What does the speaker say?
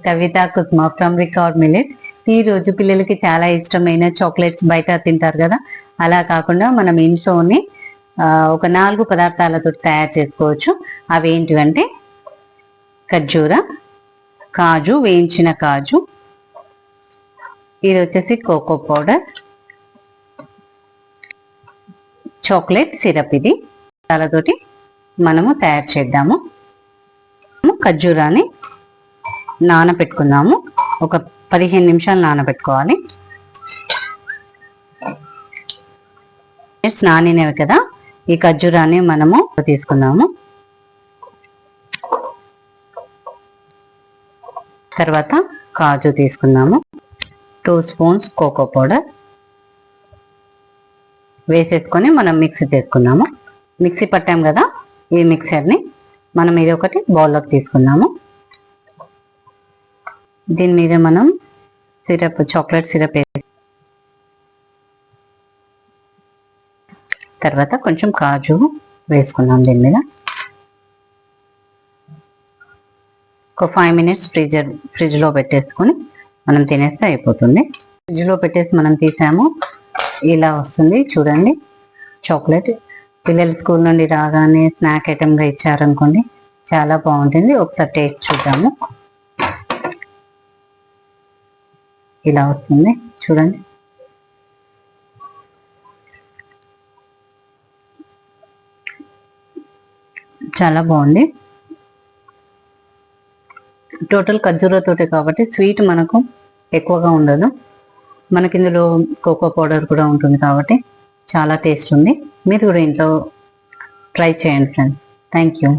Kavitha Kusma from record millet. ఈ రోజు పిల్లలకి చాలా ఇష్టమైన చాక్లెట్స్ బయట తింటారు కదా, అలా కాకుండా మనం ఇంట్లోనే ఒక 4 పదార్థాలతో తయారు చేసుకోవచ్చు. అవి ఏంటివంటే ఖర్జూర, కాజు, వేయించిన కాజు, ఇది వచ్చేసి కోకో పౌడర్, చాక్లెట్ సిరప్. ఇది దానితోటి మనము తయారు చేద్దాము. ఖర్జూరాన్ని నానబెట్టుకుందాము. ఒక 15 నిమిషాలు నానబెట్టుకోవాలి. నానినవి కదా, ఈ ఖర్జూరాన్ని మనము తీసుకుందాము. తర్వాత కాజు తీసుకుందాము. 2 స్పూన్స్ కోకో పౌడర్ వేసేసుకొని మనం మిక్సీ చేసుకుందాము. మిక్సీ పట్టాం కదా, ఈ మిక్సర్ని మనం ఇది ఒకటి బౌల్లోకి తీసుకుందాము. దీని మీద మనం సిరప్, చాక్లెట్ సిరప్ వేసి తర్వాత కొంచెం కాజు వేసుకుందాం. దీని మీద ఒక 5 మినిట్స్ ఫ్రిడ్జ్లో పెట్టేసుకొని మనం తినేస్తే అయిపోతుంది. ఫ్రిడ్జ్లో పెట్టేసి మనం తీసాము, ఇలా వస్తుంది చూడండి చాక్లెట్. పిల్లలు స్కూల్ నుండి రాగానే స్నాక్ ఐటమ్గా ఇచ్చారనుకోండి, చాలా బాగుంటుంది. ఒకసారి టేస్ట్ చూద్దాము. ఇలా వస్తుంది చూడండి. చాలా బాగుంది. టోటల్ ఖర్జూరతోటే కాబట్టి స్వీట్ మనకు ఎక్కువగా ఉండదు. మనకి ఇందులో కోకో పౌడర్ కూడా ఉంటుంది కాబట్టి చాలా టేస్ట్ ఉంది. మీరు కూడా ఇంట్లో ట్రై చేయండి ఫ్రెండ్స్. Thank you.